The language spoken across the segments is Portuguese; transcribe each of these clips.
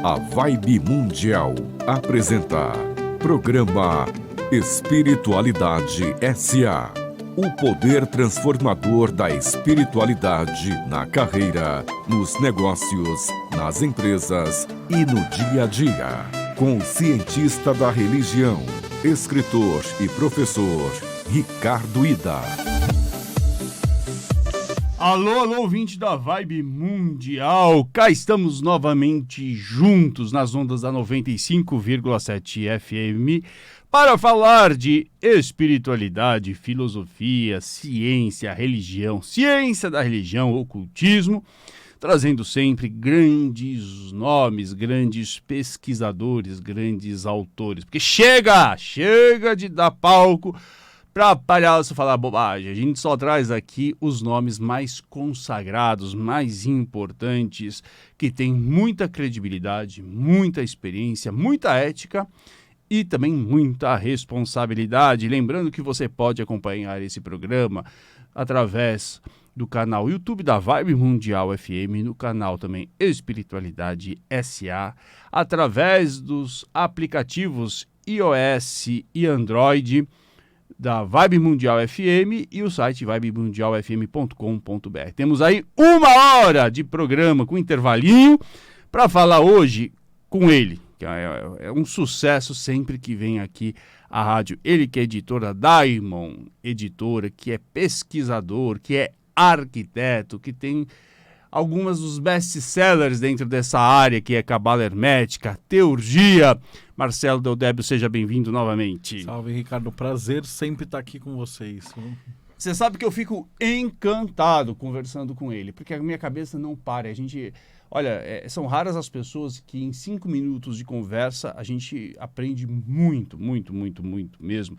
A Vibe Mundial apresenta Programa Espiritualidade S.A. O poder transformador da espiritualidade na carreira, nos negócios, nas empresas e no dia a dia. Com o cientista da religião, escritor e professor, Ricardo Ida. Alô, ouvinte da Vibe Mundial, cá estamos novamente juntos nas ondas da 95,7 FM para falar de espiritualidade, filosofia, ciência, religião, ciência da religião, ocultismo, trazendo sempre grandes nomes, grandes pesquisadores, grandes autores, porque chega de dar palco para palhaço falar bobagem. A gente só traz aqui os nomes mais consagrados, mais importantes, que têm muita credibilidade, muita experiência, muita ética e também muita responsabilidade. Lembrando que você pode acompanhar esse programa através do canal YouTube da Vibe Mundial FM, no canal também Espiritualidade SA, através dos aplicativos iOS e Android da Vibe Mundial FM e o site vibemundialfm.com.br. Temos aí 1 hora de programa com intervalinho para falar hoje com ele, que é um sucesso sempre que vem aqui à rádio. Ele que é editor da Diamond Editora, que é pesquisador, que é arquiteto, que tem algumas dos best-sellers dentro dessa área, que é cabala hermética, teurgia. Marcelo Del Débio, seja bem-vindo novamente. Salve, Ricardo. Prazer sempre estar aqui com vocês. Você sabe que eu fico encantado conversando com ele, porque a minha cabeça não para. São raras as pessoas que em 5 minutos de conversa a gente aprende muito mesmo.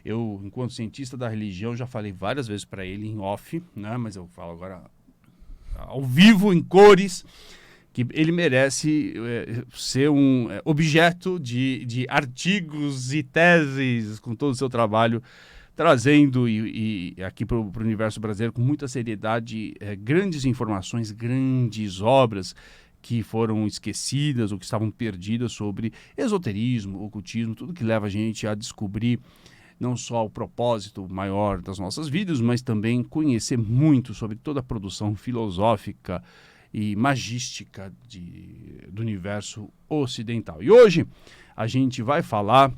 Eu, enquanto cientista da religião, já falei várias vezes para ele em off, né? Mas eu falo agora ao vivo, em cores, que ele merece ser um objeto de artigos e teses com todo o seu trabalho, trazendo e aqui para o universo brasileiro com muita seriedade grandes informações, grandes obras que foram esquecidas ou que estavam perdidas sobre esoterismo, ocultismo, tudo que leva a gente a descobrir não só o propósito maior das nossas vidas, mas também conhecer muito sobre toda a produção filosófica e magística do universo ocidental. E hoje a gente vai falar,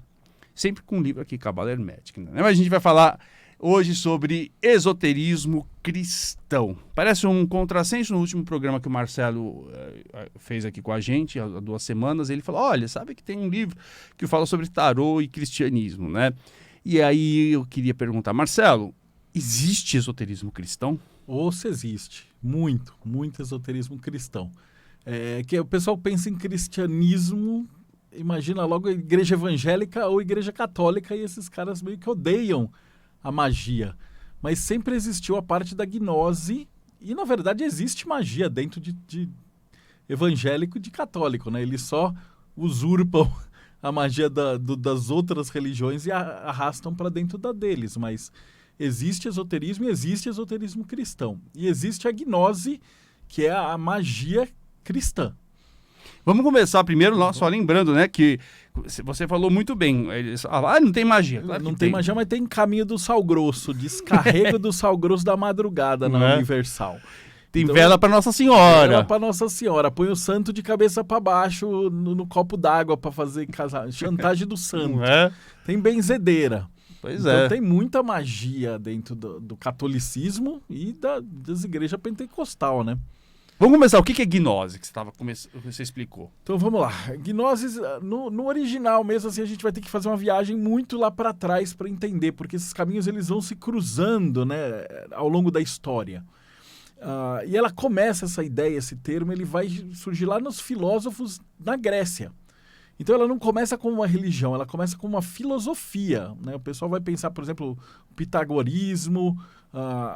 sempre com um livro aqui, Cabala Hermética, né? Mas a gente vai falar hoje sobre esoterismo cristão. Parece um contrassenso. No último programa que o Marcelo fez aqui com a gente, há 2 semanas, ele falou, olha, sabe que tem um livro que fala sobre tarô e cristianismo, né? E aí eu queria perguntar, Marcelo, existe esoterismo cristão? Ou se existe. Muito esoterismo cristão. Que o pessoal pensa em cristianismo, imagina logo a igreja evangélica ou igreja católica, e esses caras meio que odeiam a magia. Mas sempre existiu a parte da gnose, e na verdade existe magia dentro de evangélico e de católico, né? Eles só usurpam a magia das outras religiões e arrastam para dentro da deles, mas existe esoterismo e existe esoterismo cristão. E existe a gnose, que é a magia cristã. Vamos começar primeiro, só lembrando, né, que você falou muito bem. Eles falam, não tem magia. Claro não tem magia, mas tem caminho do sal grosso, descarrego do sal grosso da madrugada na Universal. Tem vela para Nossa Senhora. Vela para Nossa Senhora. Põe o santo de cabeça para baixo no copo d'água para fazer chantagem do santo. Tem benzedeira. Então tem muita magia dentro do catolicismo e das igrejas pentecostal, né? Vamos começar. O que é gnose, que você explicou? Então vamos lá. Gnose, no original mesmo, assim, a gente vai ter que fazer uma viagem muito lá para trás para entender, porque esses caminhos eles vão se cruzando, né, ao longo da história. E ela começa essa ideia, esse termo, ele vai surgir lá nos filósofos na Grécia. Então ela não começa como uma religião, ela começa como uma filosofia, né? O pessoal vai pensar, por exemplo, o pitagorismo,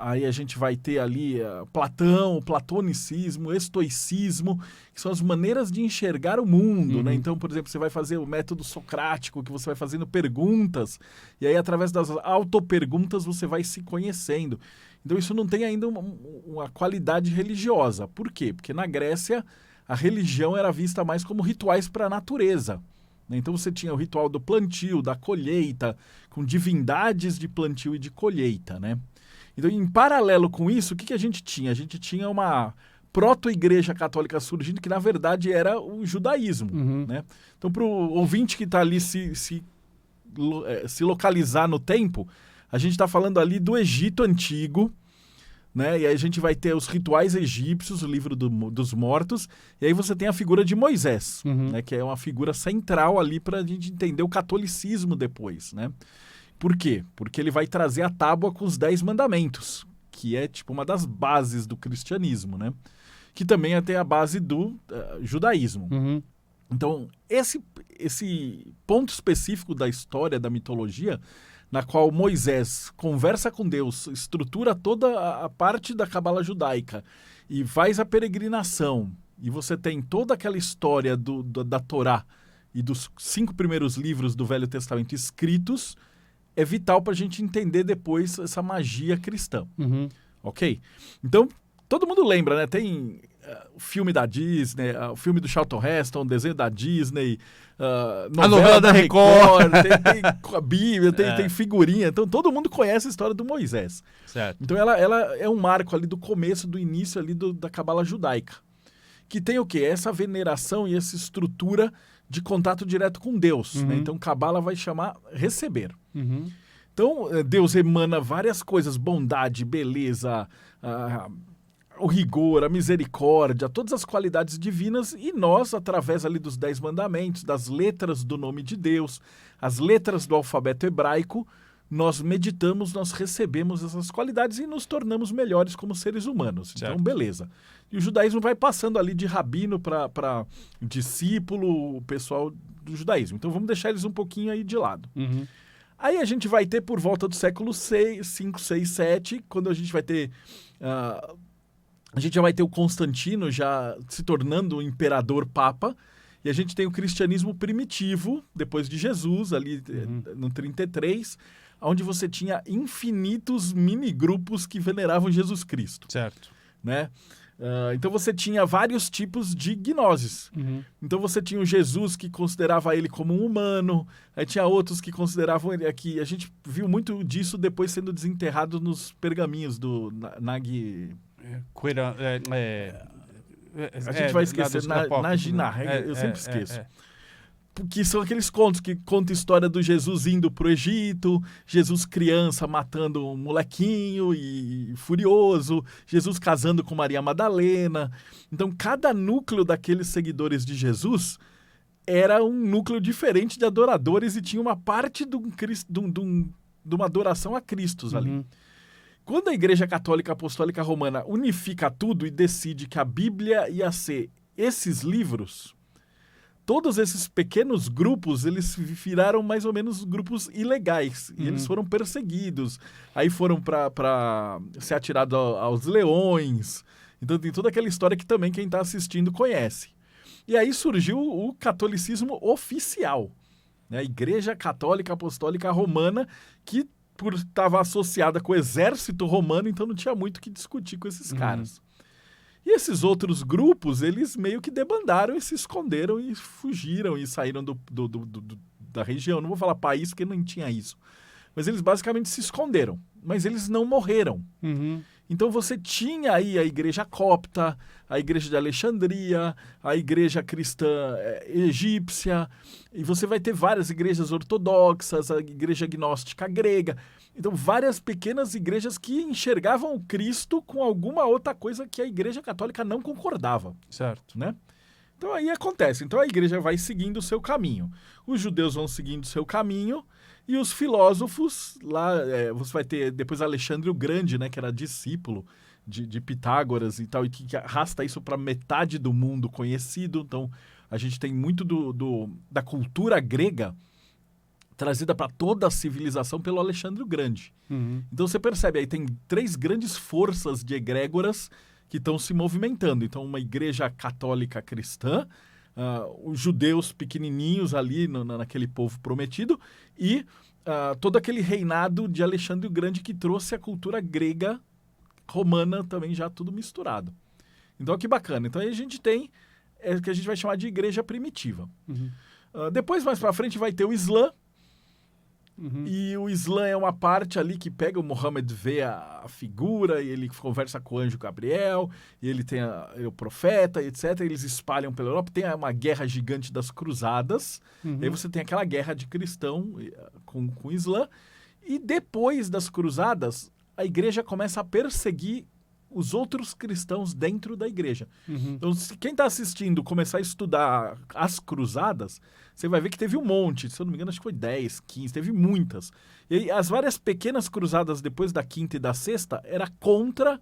aí a gente vai ter ali Platão, o platonicismo, o estoicismo, que são as maneiras de enxergar o mundo, né? Então, por exemplo, você vai fazer o método socrático, que você vai fazendo perguntas, e aí através das autoperguntas você vai se conhecendo. Então isso não tem ainda uma qualidade religiosa. Por quê? Porque na Grécia a religião era vista mais como rituais para a natureza. Então você tinha o ritual do plantio, da colheita, com divindades de plantio e de colheita, né? Então, em paralelo com isso, o que a gente tinha? A gente tinha uma proto-igreja católica surgindo, que na verdade era o judaísmo, né? Então, para o ouvinte que está ali se localizar no tempo, a gente está falando ali do Egito Antigo, né? E aí a gente vai ter os rituais egípcios, o livro dos mortos, e aí você tem a figura de Moisés, né? Que é uma figura central ali para a gente entender o catolicismo depois, né? Por quê? Porque ele vai trazer a tábua com os 10 mandamentos, que é tipo uma das bases do cristianismo, né? Que também é a base do judaísmo. Então, esse ponto específico da história, da mitologia, na qual Moisés conversa com Deus, estrutura toda a parte da cabala judaica e faz a peregrinação, e você tem toda aquela história da Torá e dos 5 primeiros livros do Velho Testamento escritos, é vital para a gente entender depois essa magia cristã. Ok? Então, todo mundo lembra, né? Tem o filme da Disney, o filme do Charlton Heston, o desenho da Disney, a novela da Record. Tem a Bíblia, tem figurinha. Então, todo mundo conhece a história do Moisés. Certo. Então, ela é um marco ali do começo, do início ali da cabala judaica. Que tem o quê? Essa veneração e essa estrutura de contato direto com Deus. Né? Então, cabala vai chamar receber. Então, Deus emana várias coisas, bondade, beleza, o rigor, a misericórdia, todas as qualidades divinas, e nós, através ali dos 10 mandamentos, das letras do nome de Deus, as letras do alfabeto hebraico, nós meditamos, nós recebemos essas qualidades e nos tornamos melhores como seres humanos. Certo. Então, beleza. E o judaísmo vai passando ali de rabino para discípulo, o pessoal do judaísmo. Então, vamos deixar eles um pouquinho aí de lado. Aí a gente vai ter, por volta do século 5, 6, 7, quando a gente vai ter... a gente já vai ter o Constantino já se tornando o imperador papa, e a gente tem o cristianismo primitivo, depois de Jesus, ali no 33, onde você tinha infinitos mini-grupos que veneravam Jesus Cristo. Certo. Né? Então você tinha vários tipos de gnoses. Então você tinha o Jesus que considerava ele como um humano, aí tinha outros que consideravam ele aqui. A gente viu muito disso depois sendo desenterrado nos pergaminhos do Nag... a gente vai esquecer, Naginaré, eu sempre esqueço. Que são aqueles contos que contam a história do Jesus indo pro Egito, Jesus criança matando um molequinho e furioso, Jesus casando com Maria Madalena. Então, cada núcleo daqueles seguidores de Jesus era um núcleo diferente de adoradores e tinha uma parte de uma adoração a Cristo ali. Quando a Igreja Católica Apostólica Romana unifica tudo e decide que a Bíblia ia ser esses livros... Todos esses pequenos grupos, eles viraram mais ou menos grupos ilegais. E eles foram perseguidos. Aí foram para ser atirados aos leões. Então tem toda aquela história que também quem está assistindo conhece. E aí surgiu o catolicismo oficial. Né? A Igreja Católica Apostólica Romana, que estava associada com o exército romano, então não tinha muito o que discutir com esses caras. E esses outros grupos, eles meio que debandaram e se esconderam e fugiram e saíram da região. Não vou falar país, porque não tinha isso. Mas eles basicamente se esconderam. Mas eles não morreram. Então você tinha aí a igreja copta, a igreja de Alexandria, a igreja cristã egípcia, e você vai ter várias igrejas ortodoxas, a igreja gnóstica grega. Então, várias pequenas igrejas que enxergavam o Cristo com alguma outra coisa que a Igreja Católica não concordava. Certo. Né? Então, aí acontece. Então, a igreja vai seguindo o seu caminho. Os judeus vão seguindo o seu caminho e os filósofos, lá você vai ter depois Alexandre o Grande, né, que era discípulo de Pitágoras e tal, e que arrasta isso para metade do mundo conhecido. Então, a gente tem muito da cultura grega trazida para toda a civilização pelo Alexandre o Grande. Então você percebe, aí tem 3 grandes forças de egrégoras que estão se movimentando. Então uma igreja católica cristã, os judeus pequenininhos ali naquele povo prometido e todo aquele reinado de Alexandre o Grande que trouxe a cultura grega, romana também já tudo misturado. Então que bacana. Então aí a gente tem o que a gente vai chamar de igreja primitiva. Depois, mais para frente, vai ter o Islã. E o Islã é uma parte ali que pega o Muhammad, vê a figura, e ele conversa com o anjo Gabriel, e ele tem o profeta, etc. Eles espalham pela Europa. Tem uma guerra gigante das cruzadas. Aí você tem aquela guerra de cristão com o Islã. E depois das cruzadas, a igreja começa a perseguir os outros cristãos dentro da igreja. Então, se quem está assistindo começar a estudar as cruzadas, você vai ver que teve um monte, se eu não me engano, acho que foi 10, 15, teve muitas. E aí, as várias pequenas cruzadas depois da quinta e da sexta era contra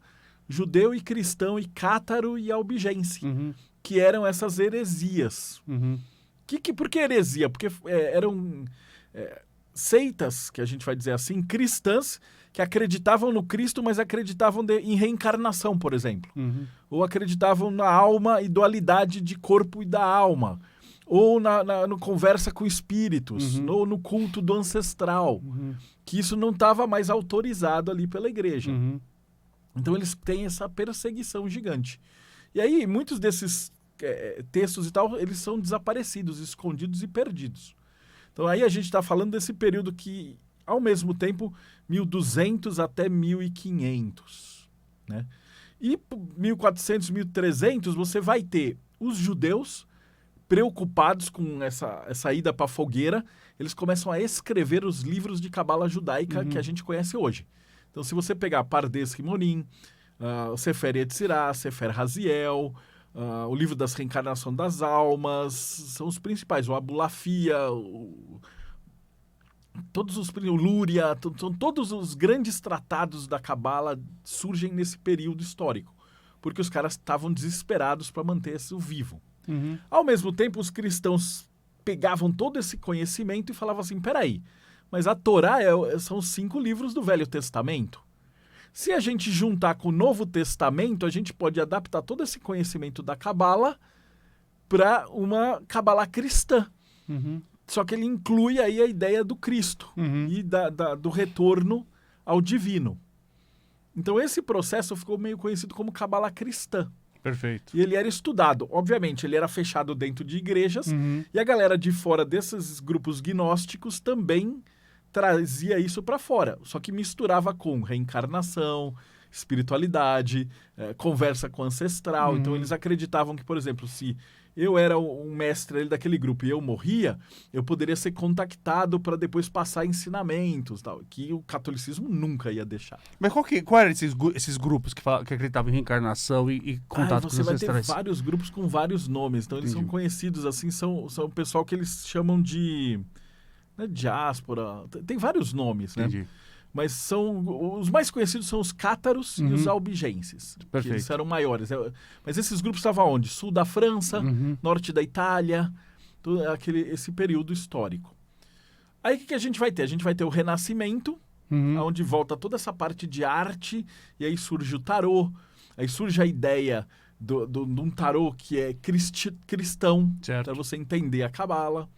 judeu e cristão e cátaro e albigense, que eram essas heresias. Por que heresia? Porque eram seitas, que a gente vai dizer assim, cristãs, que acreditavam no Cristo, mas acreditavam em reencarnação, por exemplo. Ou acreditavam na alma e dualidade de corpo e da alma. Ou no conversa com espíritos, ou no culto do ancestral. Que isso não estava mais autorizado ali pela igreja. Então eles têm essa perseguição gigante. E aí muitos desses textos e tal, eles são desaparecidos, escondidos e perdidos. Então aí a gente está falando desse período que, ao mesmo tempo, 1200 até 1500, né? E 1400, 1300, você vai ter os judeus preocupados com essa ida para a fogueira, eles começam a escrever os livros de cabala judaica que a gente conhece hoje. Então, se você pegar Pardes Rimonim, o Sefer Yetzirah, Sefer Raziel, o livro das reencarnações das almas, são os principais, o Abulafia, o Lúria, são todos os grandes tratados da cabala surgem nesse período histórico, porque os caras estavam desesperados para manter isso vivo. Ao mesmo tempo, os cristãos pegavam todo esse conhecimento e falavam assim, peraí, mas a Torá são os 5 livros do Velho Testamento. Se a gente juntar com o Novo Testamento, a gente pode adaptar todo esse conhecimento da cabala para uma cabala cristã. Só que ele inclui aí a ideia do Cristo e do retorno ao divino. Então esse processo ficou meio conhecido como cabala cristã. Perfeito. E ele era estudado. Obviamente, ele era fechado dentro de igrejas e a galera de fora desses grupos gnósticos também trazia isso para fora. Só que misturava com reencarnação, espiritualidade, conversa com ancestral. Então eles acreditavam que, por exemplo, se eu era um mestre ali daquele grupo e eu morria, eu poderia ser contactado para depois passar ensinamentos, tal, que o catolicismo nunca ia deixar. Mas qual eram esses grupos que acreditavam em reencarnação e contato com os ancestrais? Você vai ter vários grupos com vários nomes. Então eles são conhecidos assim, são o pessoal que eles chamam de diáspora. Tem vários nomes, né? Entendi. Mas os mais conhecidos são os cátaros e os albigenses. Perfeito. Que eles eram maiores. Mas esses grupos estavam onde? Sul da França, norte da Itália, esse período histórico. Aí o que a gente vai ter? A gente vai ter o Renascimento, onde volta toda essa parte de arte, e aí surge o tarô, aí surge a ideia de um tarô que é cristão, para você entender a cabala.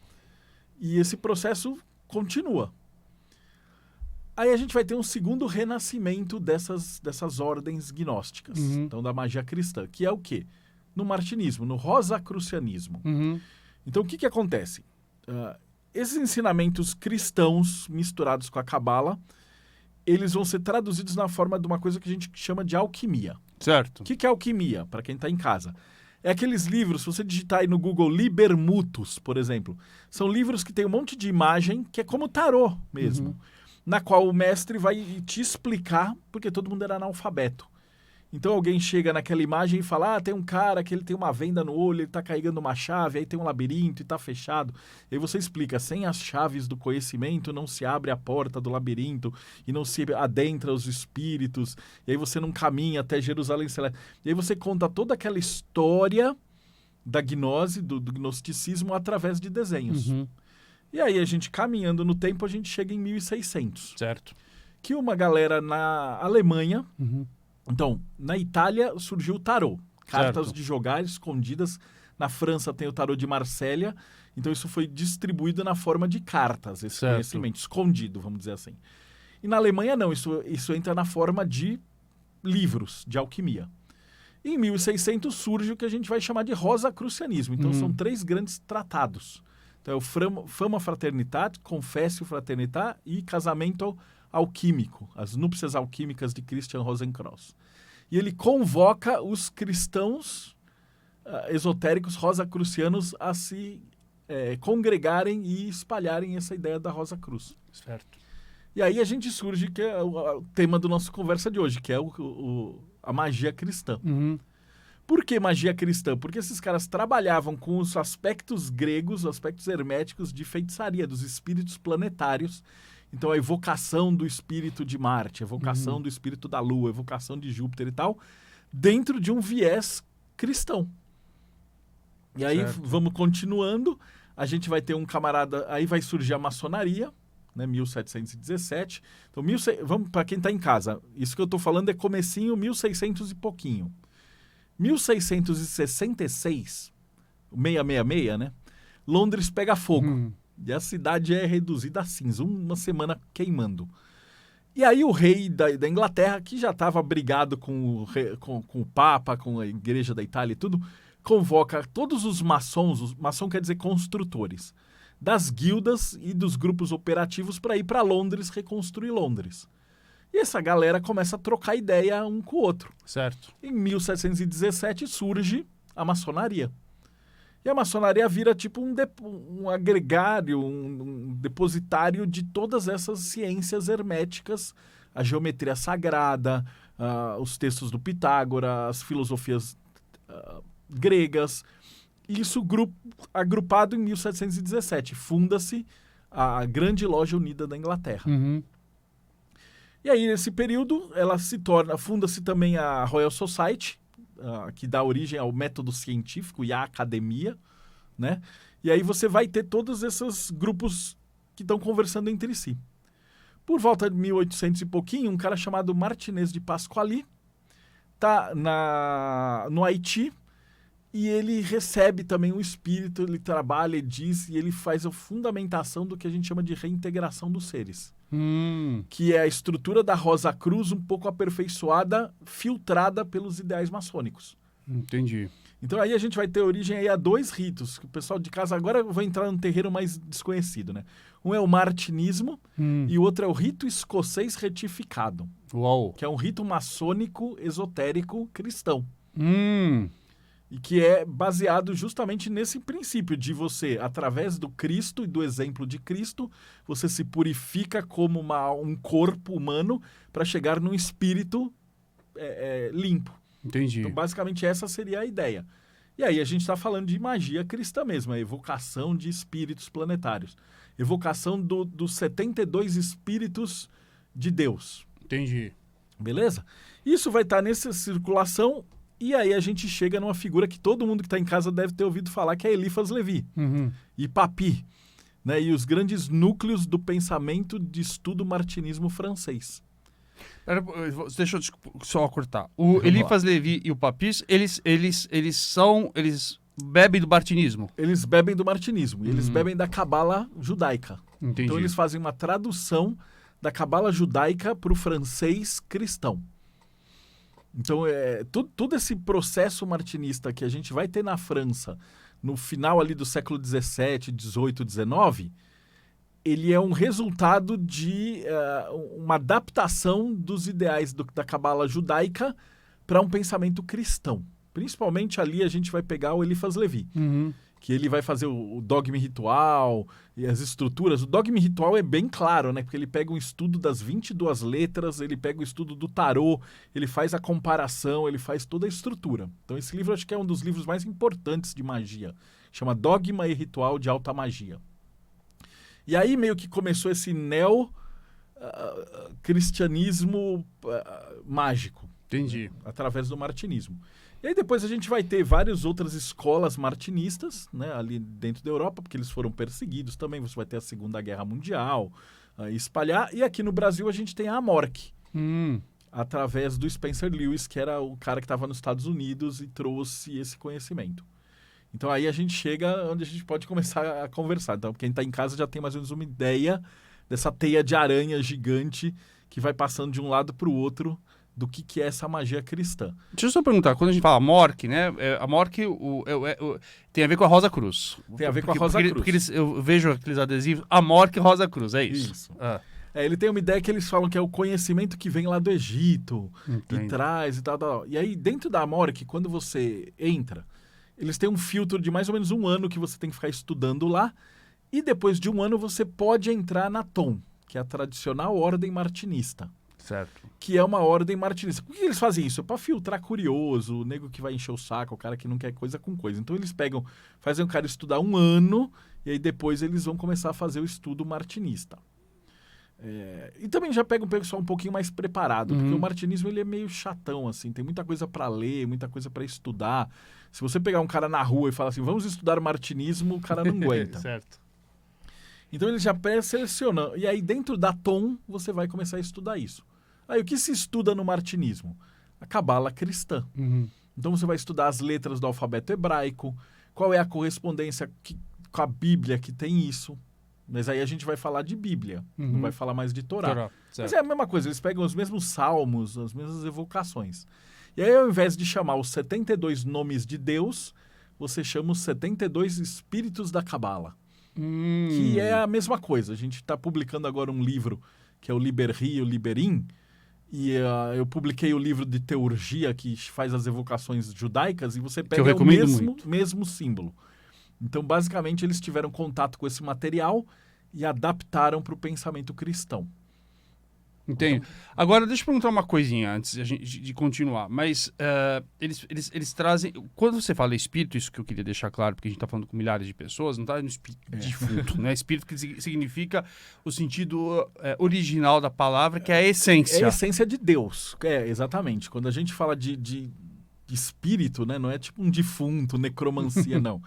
E esse processo continua. Aí a gente vai ter um segundo renascimento dessas ordens gnósticas, então da magia cristã, que é o quê? No martinismo, no rosacrucianismo. Então o que acontece? Esses ensinamentos cristãos misturados com a cabala, eles vão ser traduzidos na forma de uma coisa que a gente chama de alquimia. Certo. O que é alquimia, para quem está em casa? É aqueles livros, se você digitar aí no Google Liber Mutus, por exemplo, são livros que tem um monte de imagem, que é como tarô mesmo, na qual o mestre vai te explicar, porque todo mundo era analfabeto. Então alguém chega naquela imagem e fala, tem um cara que ele tem uma venda no olho, ele está carregando uma chave, aí tem um labirinto e está fechado. E aí você explica, sem as chaves do conhecimento não se abre a porta do labirinto e não se adentra os espíritos, e aí você não caminha até Jerusalém Celeste. E aí você conta toda aquela história da gnose, do gnosticismo, através de desenhos. Uhum. E aí, a gente caminhando no tempo, a gente chega em 1600. Certo. Que uma galera na Alemanha... Uhum. Então, na Itália surgiu o tarô. Cartas Certo. de jogar escondidas. Na França tem o tarô de Marsella. Então, isso foi distribuído na forma de cartas, esse Certo. conhecimento, escondido, vamos dizer assim. E na Alemanha, não. Isso entra na forma de livros de alquimia. Em 1600 surge o que a gente vai chamar de Rosacrucianismo. Então, são 3 grandes tratados. Então, é o Fama Fraternitate, Confessio Fraternitate e Casamento Alquímico, as núpcias alquímicas de Christian Rosenkreuz. E ele convoca os cristãos esotéricos rosacrucianos a se congregarem e espalharem essa ideia da Rosa Cruz. Certo. E aí a gente surge, que é o tema da nossa conversa de hoje, que é a magia cristã. Uhum. Por que magia cristã? Porque esses caras trabalhavam com os aspectos gregos, os aspectos herméticos de feitiçaria, dos espíritos planetários. Então, a evocação do espírito de Marte, a evocação do espírito da Lua, a evocação de Júpiter e tal, dentro de um viés cristão. E aí, vamos continuando, a gente vai ter um camarada, aí vai surgir a maçonaria, né, 1717. Então, vamos para quem está em casa, isso que eu estou falando é comecinho 1600 e pouquinho. 1666, 666, né? Londres pega fogo. E a cidade é reduzida a cinza, uma semana queimando. E aí o rei da Inglaterra, que já estava brigado com o Papa, com a Igreja da Itália e tudo, convoca todos os maçons, maçom quer dizer construtores, das guildas e dos grupos operativos para ir para Londres reconstruir Londres. E essa galera começa a trocar ideia um com o outro. Certo. Em 1717 surge a maçonaria. E a maçonaria vira tipo um agregário, um depositário de todas essas ciências herméticas, a geometria sagrada, os textos do Pitágoras, as filosofias gregas. Isso agrupado em 1717. Funda-se a Grande Loja Unida da Inglaterra. Uhum. E aí, nesse período, funda-se também a Royal Society, que dá origem ao método científico e à academia, né? E aí você vai ter todos esses grupos que estão conversando entre si. Por volta de 1800 e pouquinho, um cara chamado Martinez de Pasquali está no Haiti e ele recebe também um espírito, ele trabalha, ele diz, e ele faz a fundamentação do que a gente chama de reintegração dos seres. Que é a estrutura da Rosa Cruz um pouco aperfeiçoada, filtrada pelos ideais maçônicos. Entendi. Então aí a gente vai ter origem aí a 2 ritos, que o pessoal de casa agora vai entrar num terreiro mais desconhecido, né? Um é o martinismo e o outro é o rito escocês retificado. Uau. Que é um rito maçônico esotérico cristão. E que é baseado justamente nesse princípio de você, através do Cristo e do exemplo de Cristo, você se purifica como um corpo humano para chegar num espírito limpo. Entendi. Então, basicamente, essa seria a ideia. E aí a gente está falando de magia cristã mesmo, a evocação de espíritos planetários. Evocação dos 72 espíritos de Deus. Entendi. Beleza? Isso vai estar nessa circulação. E aí a gente chega numa figura que todo mundo que está em casa deve ter ouvido falar, que é Eliphas Levi. E Papi, né? E os grandes núcleos do pensamento de estudo martinismo francês. Deixa eu só cortar. O Eliphas Levi e o Papis, eles bebem do martinismo. Eles bebem do martinismo. E eles bebem da cabala judaica. Entendi. Então eles fazem uma tradução da cabala judaica para o francês cristão. Então, todo esse processo martinista que a gente vai ter na França, no final ali do século XVII, XVIII, XIX, ele é um resultado de uma adaptação dos ideais da cabala judaica para um pensamento cristão. Principalmente ali a gente vai pegar o Eliphas Levi, que ele vai fazer o dogma ritual e as estruturas. O dogma ritual é bem claro, né? Porque ele pega um estudo das 22 letras, ele pega o estudo do tarô, ele faz a comparação, ele faz toda a estrutura. Então esse livro acho que é um dos livros mais importantes de magia. Chama Dogma e Ritual de Alta Magia. E aí meio que começou esse cristianismo mágico. Entendi. Através do martinismo. E aí depois a gente vai ter várias outras escolas martinistas, né, ali dentro da Europa, porque eles foram perseguidos também. Você vai ter a Segunda Guerra Mundial, espalhar. E aqui no Brasil a gente tem a Amorc, através do Spencer Lewis, que era o cara que estava nos Estados Unidos e trouxe esse conhecimento. Então aí a gente chega onde a gente pode começar a conversar. Então quem está em casa já tem mais ou menos uma ideia dessa teia de aranha gigante que vai passando de um lado para o outro do que é essa magia cristã. Deixa eu só perguntar, quando a gente fala Amorc, né? A Amorc tem a ver com a Rosa Cruz. Tem a ver com a Rosa Cruz. Porque eu vejo aqueles adesivos, Amorc e Rosa Cruz, é isso? Isso. Ele tem uma ideia que eles falam que é o conhecimento que vem lá do Egito Entendi. e traz e tal. E aí, dentro da Amorc, quando você entra, eles têm um filtro de mais ou menos 1 ano que você tem que ficar estudando lá. E depois de 1 ano você pode entrar na TOM, que é a tradicional ordem martinista. Certo. Que é uma ordem martinista. Por que eles fazem isso? É para filtrar curioso, o nego que vai encher o saco, o cara que não quer coisa com coisa. Então eles fazem o cara estudar 1 ano e aí depois eles vão começar a fazer o estudo martinista. E também já pega um pessoal um pouquinho mais preparado, porque o martinismo ele é meio chatão, assim, tem muita coisa para ler, muita coisa para estudar. Se você pegar um cara na rua e falar assim, vamos estudar o martinismo, o cara não aguenta. Certo. Então eles já pré-selecionam. E aí dentro da TOM você vai começar a estudar isso. Aí o que se estuda no martinismo? A cabala cristã. Então você vai estudar as letras do alfabeto hebraico, qual é a correspondência com a Bíblia que tem isso. Mas aí a gente vai falar de Bíblia, não vai falar mais de Torá. Mas é a mesma coisa, eles pegam os mesmos salmos, as mesmas evocações. E aí ao invés de chamar os 72 nomes de Deus, você chama os 72 espíritos da cabala. Que é a mesma coisa. A gente está publicando agora um livro que é o Liber-Ri e o Liber-In, e eu publiquei o livro de teurgia que faz as evocações judaicas e você pega o mesmo símbolo. Então, basicamente, eles tiveram contato com esse material e adaptaram para o pensamento cristão. Entendi. Então, agora, deixa eu perguntar uma coisinha antes de continuar. Mas eles trazem... Quando você fala espírito, isso que eu queria deixar claro, porque a gente está falando com milhares de pessoas, não está no espírito defunto, né? Espírito que significa o sentido original da palavra, que é a essência. É a essência de Deus. Exatamente. Quando a gente fala de espírito, né? Não é tipo um defunto, necromancia, não.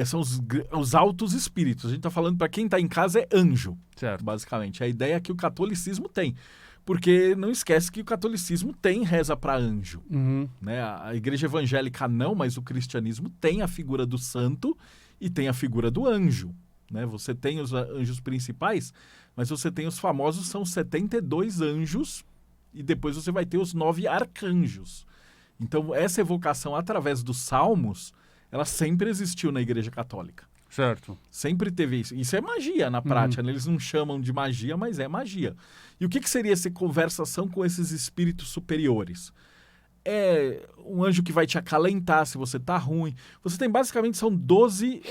São os altos espíritos. A gente está falando, para quem está em casa, é anjo, certo. Basicamente. A ideia é que o catolicismo tem. Porque não esquece que o catolicismo tem reza para anjo. Né? A igreja evangélica não, mas o cristianismo tem a figura do santo e tem a figura do anjo. Né? Você tem os anjos principais, mas você tem os famosos, são 72 anjos, e depois você vai ter os 9 arcanjos. Então, essa evocação através dos salmos, ela sempre existiu na Igreja Católica. Certo. Sempre teve isso. Isso é magia na prática, né? Eles não chamam de magia, mas é magia. E o que seria essa conversação com esses espíritos superiores? É um anjo que vai te acalentar se você tá ruim. Você tem, basicamente, são 12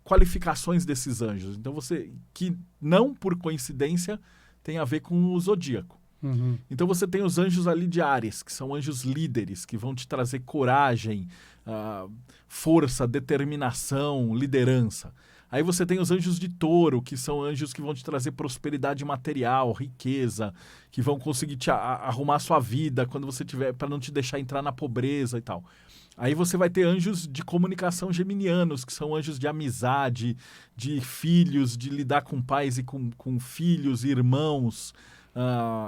qualificações desses anjos. Então, que não por coincidência tem a ver com o zodíaco. Então você tem os anjos ali de Áries, que são anjos líderes, que vão te trazer coragem, força, determinação, liderança. Aí você tem os anjos de Touro, que são anjos que vão te trazer prosperidade material, riqueza, que vão conseguir te arrumar a sua vida quando você tiver, para não te deixar entrar na pobreza e tal. Aí você vai ter anjos de comunicação geminianos, que são anjos de amizade, de filhos, de lidar com pais e com filhos, irmãos,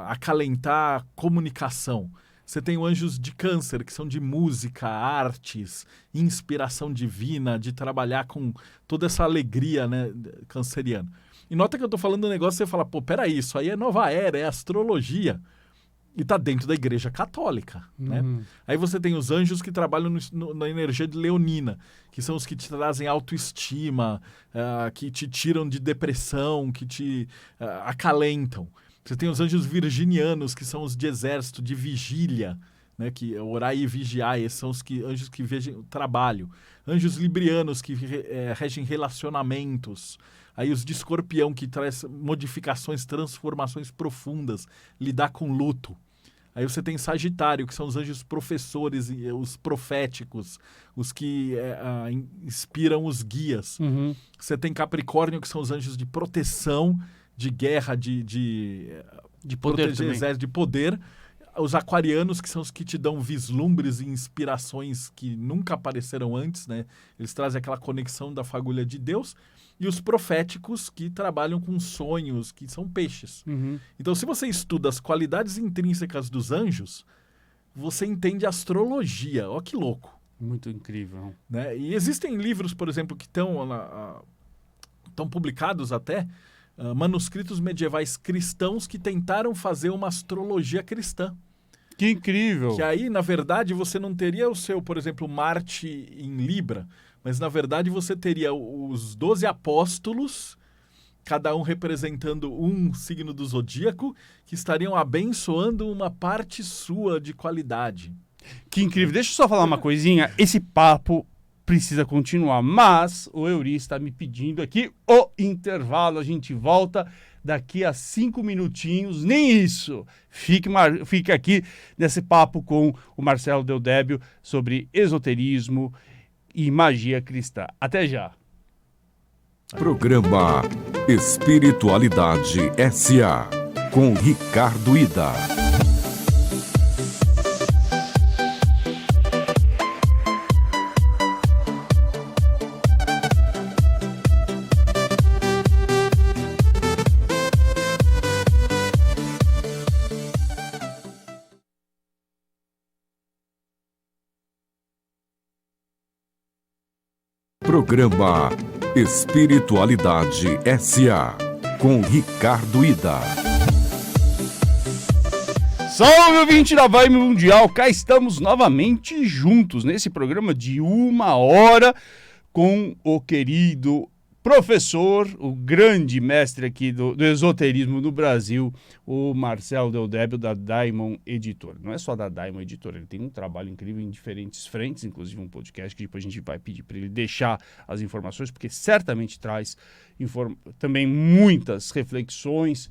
acalentar, comunicação. Você tem anjos de Câncer, que são de música, artes, inspiração divina, de trabalhar com toda essa alegria, né, canceriana. E nota que eu tô falando um negócio, você fala, pô, peraí, isso aí é nova era, é astrologia. E tá dentro da Igreja Católica, né? Aí você tem os anjos que trabalham na energia de leonina, que são os que te trazem autoestima, que te tiram de depressão, que te acalentam. Você tem os anjos virginianos, que são os de exército, de vigília, né? Que orar e vigiar, esses são os anjos que vejam o trabalho. Anjos librianos, que regem relacionamentos. Aí os de escorpião, que traz modificações, transformações profundas, lidar com luto. Aí você tem Sagitário, que são os anjos professores, os proféticos, os que inspiram os guias. Você tem Capricórnio, que são os anjos de proteção, de guerra, de poder proteger exército, de poder. os aquarianos, que são os que te dão vislumbres e inspirações que nunca apareceram antes, né? Eles trazem aquela conexão da fagulha de Deus. E os proféticos, que trabalham com sonhos, que são peixes. Uhum. Então, se você estuda as qualidades intrínsecas dos anjos, você entende astrologia. Ó, que louco. Muito incrível. Né? E existem livros, por exemplo, que estão publicados até, manuscritos medievais cristãos que tentaram fazer uma astrologia cristã. Que incrível! Que aí, na verdade, você não teria o seu, por exemplo, Marte em Libra, mas, na verdade, você teria os 12 apóstolos, cada um representando um signo do zodíaco, que estariam abençoando uma parte sua de qualidade. Que incrível. Deixa eu só falar uma coisinha. Esse papo precisa continuar, mas o Euri está me pedindo aqui o intervalo. A gente volta daqui a 5 minutinhos, nem isso. Fique aqui nesse papo com o Marcelo Deldébio sobre esoterismo e magia cristã. Até já. Programa Espiritualidade S.A. com Ricardo Ida. Programa Espiritualidade S.A. com Ricardo Ida. Salve, ouvinte da Vibe Mundial! Cá estamos novamente juntos nesse programa de 1 hora com o querido professor, o grande mestre aqui do esoterismo no Brasil, o Marcelo Deldébio, da Diamond Editora. Não é só da Diamond Editora, ele tem um trabalho incrível em diferentes frentes, inclusive um podcast que depois a gente vai pedir para ele deixar as informações, porque certamente traz também muitas reflexões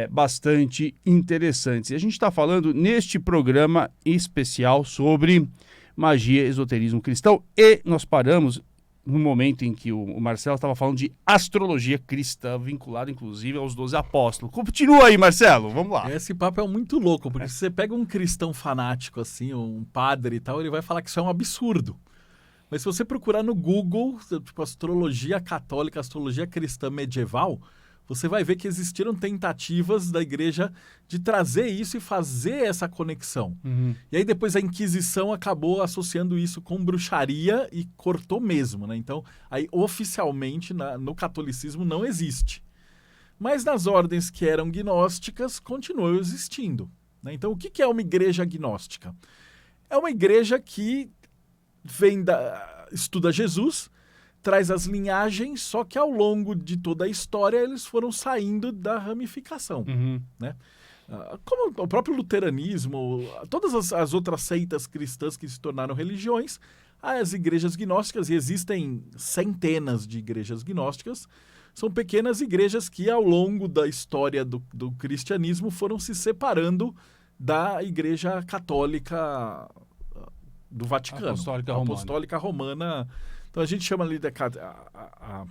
bastante interessantes. E a gente está falando neste programa especial sobre magia, esoterismo cristão, e nós paramos no momento em que o Marcelo estava falando de astrologia cristã, vinculada inclusive aos 12 apóstolos. Continua aí, Marcelo, vamos lá. Esse papo é muito louco, porque se você pega um cristão fanático, assim, um padre e tal, ele vai falar que isso é um absurdo. Mas se você procurar no Google, tipo, astrologia católica, astrologia cristã medieval, você vai ver que existiram tentativas da igreja de trazer isso e fazer essa conexão. Uhum. E aí depois a Inquisição acabou associando isso com bruxaria e cortou mesmo, né? Então, aí oficialmente no catolicismo não existe. Mas nas ordens que eram gnósticas, continuou existindo, né? Então, o que é uma igreja gnóstica? É uma igreja que estuda Jesus, traz as linhagens, só que ao longo de toda a história eles foram saindo da ramificação. Uhum. Né? Como o próprio luteranismo, todas as outras seitas cristãs que se tornaram religiões, as igrejas gnósticas, e existem centenas de igrejas gnósticas, são pequenas igrejas que ao longo da história do cristianismo foram se separando da igreja católica do Vaticano. Apostólica Romana. Então a gente chama ali a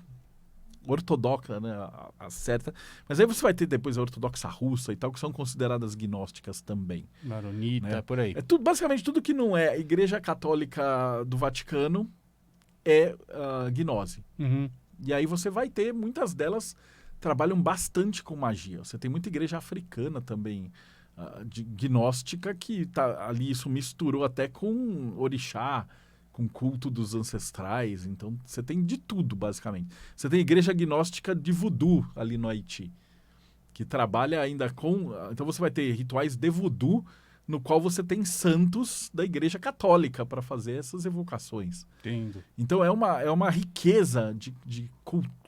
ortodoxa, né, a certa. Mas aí você vai ter depois a ortodoxa russa e tal, que são consideradas gnósticas também. Maronita, né? Por aí. Basicamente tudo que não é igreja católica do Vaticano é gnose. Uhum. E aí você vai ter, muitas delas trabalham bastante com magia. Você tem muita igreja africana também, de gnóstica, que tá ali, isso misturou até com orixá, com culto dos ancestrais. Então, você tem de tudo, basicamente. Você tem igreja gnóstica de voodoo ali no Haiti, que trabalha ainda com... Então, você vai ter rituais de voodoo, no qual você tem santos da igreja católica para fazer essas evocações. Entendo. Então, é uma riqueza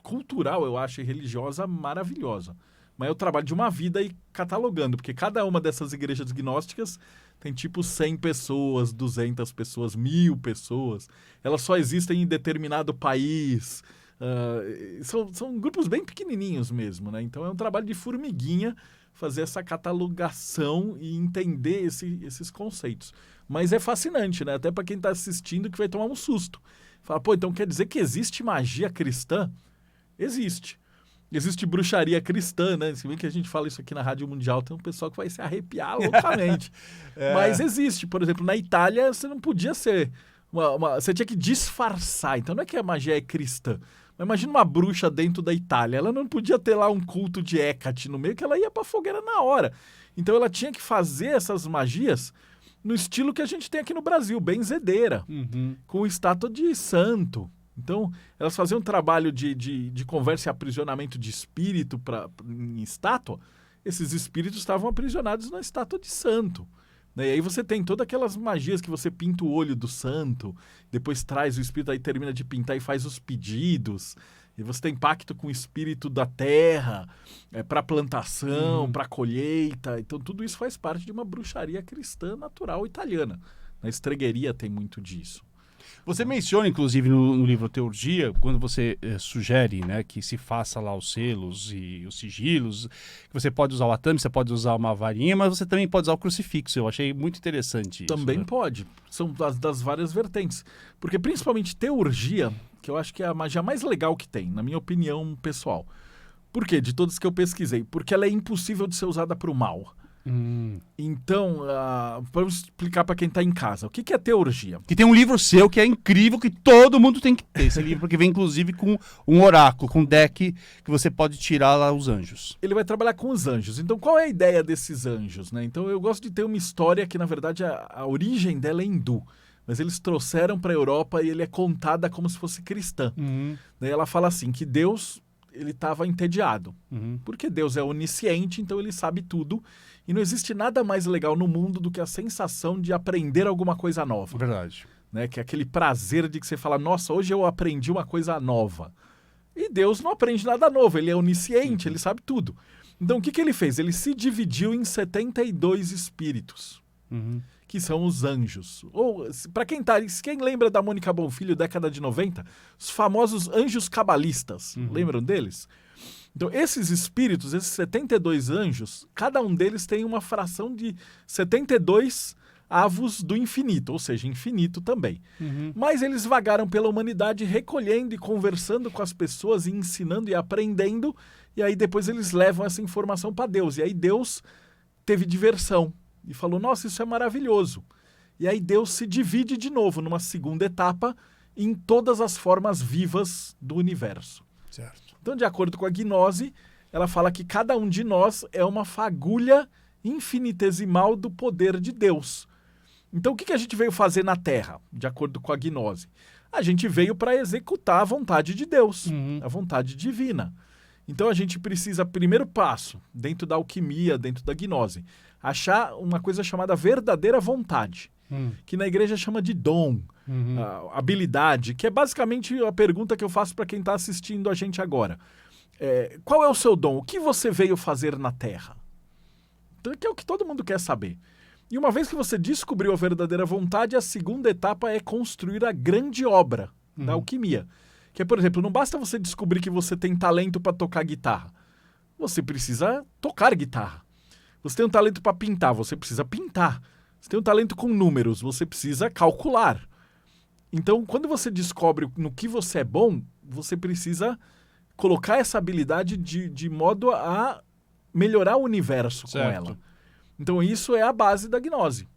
cultural, eu acho, e religiosa maravilhosa. Mas é o trabalho de uma vida aí catalogando, porque cada uma dessas igrejas gnósticas tem tipo 100 pessoas, 200 pessoas, 1000 pessoas. Elas só existem em determinado país. São grupos bem pequenininhos mesmo, né? Então é um trabalho de formiguinha fazer essa catalogação e entender esses conceitos. Mas é fascinante, né? Até para quem está assistindo que vai tomar um susto. Fala, pô, então quer dizer que existe magia cristã? Existe. Existe bruxaria cristã, né? Se bem que a gente fala isso aqui na Rádio Mundial, tem um pessoal que vai se arrepiar loucamente. Mas existe. Por exemplo, na Itália, você não podia ser... Você tinha que disfarçar. Então não é que a magia é cristã. Mas imagina uma bruxa dentro da Itália. Ela não podia ter lá um culto de Hécate no meio, que ela ia pra fogueira na hora. Então ela tinha que fazer essas magias no estilo que a gente tem aqui no Brasil, benzedeira, com estátua de santo. Então, elas faziam um trabalho de conversa e aprisionamento de espírito em estátua. Esses espíritos estavam aprisionados na estátua de santo. Né? E aí você tem todas aquelas magias que você pinta o olho do santo, depois traz o espírito, aí termina de pintar e faz os pedidos. E você tem pacto com o espírito da terra, para plantação, para colheita. Então, tudo isso faz parte de uma bruxaria cristã natural italiana. Na estregueria tem muito disso. Você menciona, inclusive, no livro Teurgia, quando você sugere, né, que se faça lá os selos e os sigilos, que você pode usar o atame, você pode usar uma varinha, mas você também pode usar o crucifixo. Eu achei muito interessante isso. Também né? pode. São das várias vertentes. Porque principalmente Teurgia, que eu acho que é a magia mais legal que tem, na minha opinião pessoal. Por quê? De todas que eu pesquisei. Porque ela é impossível de ser usada para o mal. Então, vamos explicar para quem está em casa. O que é Teurgia? Que tem um livro seu que é incrível, que todo mundo tem que ter. Esse livro, porque vem inclusive com um oráculo, com um deck que você pode tirar lá os anjos. Ele vai trabalhar com os anjos. Então, qual é a ideia desses anjos? Né? Então, eu gosto de ter uma história que, na verdade, a origem dela é hindu. Mas eles trouxeram para a Europa e ele é contada como se fosse cristã. Daí ela fala assim, que Deus ele estava entediado. Porque Deus é onisciente, então ele sabe tudo. E não existe nada mais legal no mundo do que a sensação de aprender alguma coisa nova. Verdade. Né? Que é aquele prazer de que você fala, nossa, hoje eu aprendi uma coisa nova. E Deus não aprende nada novo, ele é onisciente, ele sabe tudo. Então o que ele fez? Ele se dividiu em 72 espíritos, que são os anjos. Ou, para quem lembra da Mônica Bonfilho, década de 90, os famosos anjos cabalistas, lembram deles? Então, esses espíritos, esses 72 anjos, cada um deles tem uma fração de 72 avos do infinito, ou seja, infinito também. Mas eles vagaram pela humanidade recolhendo e conversando com as pessoas e ensinando e aprendendo, e aí depois eles levam essa informação para Deus. E aí Deus teve diversão e falou, nossa, isso é maravilhoso. E aí Deus se divide de novo numa segunda etapa em todas as formas vivas do universo. Certo. Então, de acordo com a gnose, ela fala que cada um de nós é uma fagulha infinitesimal do poder de Deus. Então, o que a gente veio fazer na Terra, de acordo com a gnose? A gente veio para executar a vontade de Deus, a vontade divina. Então, a gente precisa, primeiro passo, dentro da alquimia, dentro da gnose, achar uma coisa chamada verdadeira vontade, que na igreja chama de dom, habilidade, que é basicamente a pergunta que eu faço para quem está assistindo a gente agora. Qual é o seu dom? O que você veio fazer na Terra? Então, que é o que todo mundo quer saber. E uma vez que você descobriu a verdadeira vontade, a segunda etapa é construir a grande obra da alquimia. Que é, por exemplo, não basta você descobrir que você tem talento para tocar guitarra. Você precisa tocar guitarra. Você tem um talento para pintar, você precisa pintar. Você tem um talento com números, você precisa calcular. Então, quando você descobre no que você é bom, você precisa colocar essa habilidade de modo a melhorar o universo com ela. Então, isso é a base da gnose.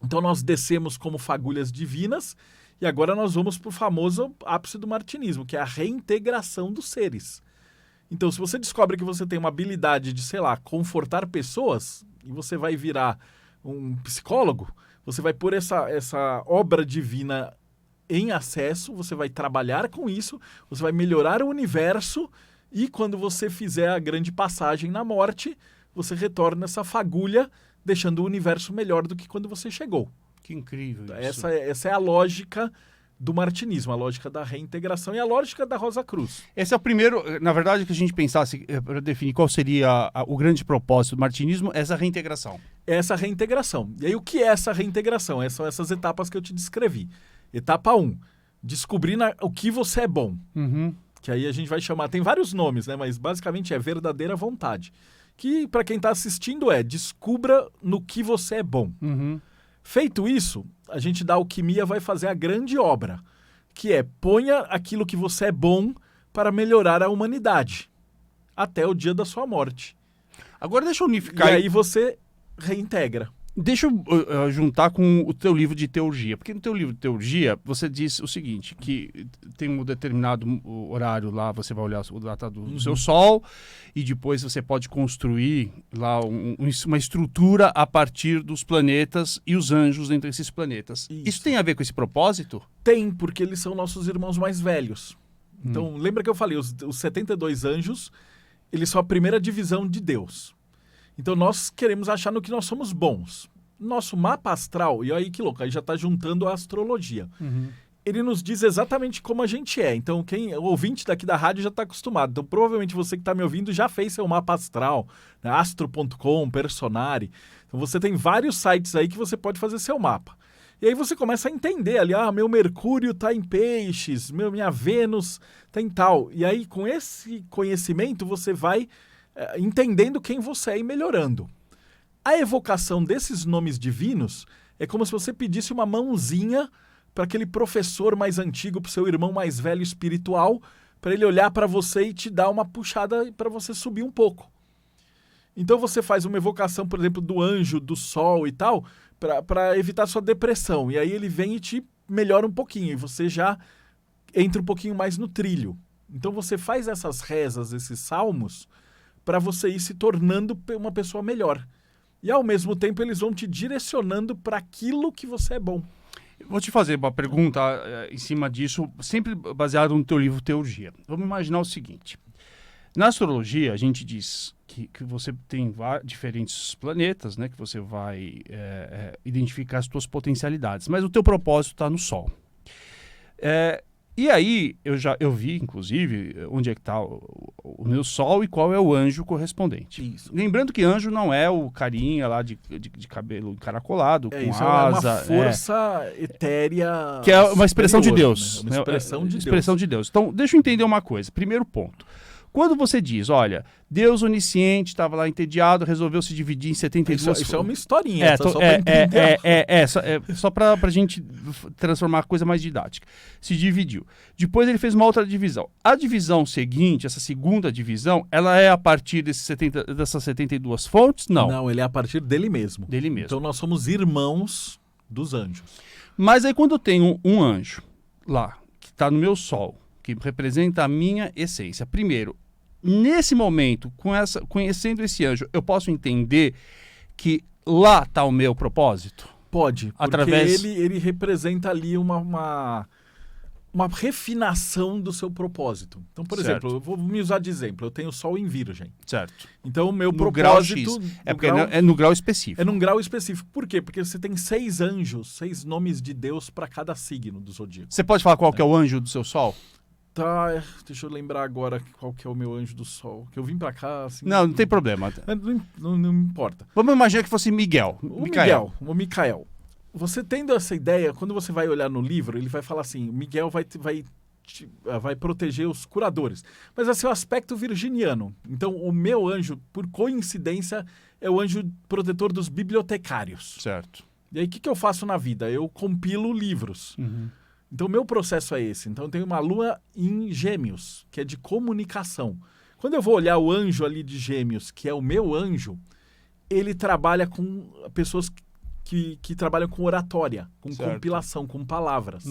Então, nós descemos como fagulhas divinas e agora nós vamos para o famoso ápice do martinismo, que é a reintegração dos seres. Então, se você descobre que você tem uma habilidade de, sei lá, confortar pessoas, e você vai virar um psicólogo, você vai pôr essa obra divina em acesso, você vai trabalhar com isso, você vai melhorar o universo e quando você fizer a grande passagem na morte, você retorna essa fagulha, deixando o universo melhor do que quando você chegou. Que incrível isso. Essa é a lógica do martinismo, a lógica da reintegração e a lógica da Rosa Cruz. Esse é o primeiro, na verdade, que a gente pensasse para definir qual seria o grande propósito do martinismo, essa reintegração. Essa reintegração. E aí, o que é essa reintegração? São essas etapas que eu te descrevi. Etapa 1, descobrir o que você é bom. Que aí a gente vai chamar, tem vários nomes, né? Mas basicamente é verdadeira vontade. Que, para quem está assistindo, descubra no que você é bom. Feito isso, a gente da alquimia vai fazer a grande obra, que é ponha aquilo que você é bom para melhorar a humanidade. até o dia da sua morte. Agora deixa eu unificar. E aí você reintegra. Deixa eu juntar com o teu livro de teurgia. Porque no teu livro de teurgia, você diz o seguinte, que tem um determinado horário lá, você vai olhar o data do seu Sol, e depois você pode construir lá uma estrutura a partir dos planetas e os anjos dentro desses planetas. Isso tem a ver com esse propósito? Tem, porque eles são nossos irmãos mais velhos. Então, lembra que eu falei, os 72 anjos, eles são a primeira divisão de Deus. Então, nós queremos achar no que nós somos bons. Nosso mapa astral, e aí que louco, aí já está juntando a astrologia. Ele nos diz exatamente como a gente é. Então, o ouvinte daqui da rádio já está acostumado. Então, provavelmente você que está me ouvindo já fez seu mapa astral, né? Astro.com, Personari. Então, você tem vários sites aí que você pode fazer seu mapa. E aí você começa a entender ali, meu Mercúrio está em Peixes, minha Vênus está em tal. E aí, com esse conhecimento, você vai entendendo quem você é e melhorando. A evocação desses nomes divinos é como se você pedisse uma mãozinha para aquele professor mais antigo, para o seu irmão mais velho espiritual, para ele olhar para você e te dar uma puxada para você subir um pouco. Então você faz uma evocação, por exemplo, do anjo, do sol e tal, para evitar sua depressão. E aí ele vem e te melhora um pouquinho, e você já entra um pouquinho mais no trilho. Então você faz essas rezas, esses salmos, para você ir se tornando uma pessoa melhor. E ao mesmo tempo eles vão te direcionando para aquilo que você é bom. Vou te fazer uma pergunta em cima disso, sempre baseado no teu livro Teurgia. Vamos imaginar o seguinte. Na astrologia, a gente diz que você tem diferentes planetas, né, que você vai identificar as suas potencialidades, mas o teu propósito está no Sol. E aí, eu vi, inclusive, onde é que está o meu Sol e qual é o anjo correspondente. Isso. Lembrando que anjo não é o carinha lá de cabelo encaracolado, com isso asa. É uma força etérea. Que é uma expressão de Deus. Né? Uma expressão de Deus. Expressão de Deus. Então, deixa eu entender uma coisa. Primeiro ponto. Quando você diz, olha, Deus onisciente estava lá entediado, resolveu se dividir em 72... Isso é uma historinha, só para entender. Só para a gente transformar a coisa mais didática. Se dividiu. Depois ele fez uma outra divisão. A divisão seguinte, essa segunda divisão, ela é a partir dessas 72 fontes? Não. Não, ele é a partir dele mesmo. Dele mesmo. Então nós somos irmãos dos anjos. Mas aí quando eu tenho um anjo lá, que está no meu Sol, que representa a minha essência. Primeiro, nesse momento, conhecendo esse anjo, eu posso entender que lá está o meu propósito? Pode, porque ele representa ali uma refinação do seu propósito. Então, por exemplo, eu vou me usar de exemplo. Eu tenho Sol em Virgem. Certo. Então, o meu no propósito... Grau X. É no grau específico. É num grau específico. Por quê? Porque você tem 6 anjos, 6 nomes de Deus para cada signo do zodíaco. Você pode falar qual que é o anjo do seu Sol? Tá, deixa eu lembrar agora qual que é o meu anjo do Sol. Que eu vim pra cá, assim... Não tem problema. Não importa. Vamos imaginar que fosse Miguel. O Micael. Você tendo essa ideia, quando você vai olhar no livro, ele vai falar assim, Miguel vai proteger os curadores. Mas vai ser o aspecto virginiano. Então, o meu anjo, por coincidência, é o anjo protetor dos bibliotecários. Certo. E aí, o que eu faço na vida? Eu compilo livros. Então, o meu processo é esse. Então, eu tenho uma lua em Gêmeos, que é de comunicação. Quando eu vou olhar o anjo ali de Gêmeos, que é o meu anjo, ele trabalha com pessoas que trabalham com oratória, com compilação, com palavras.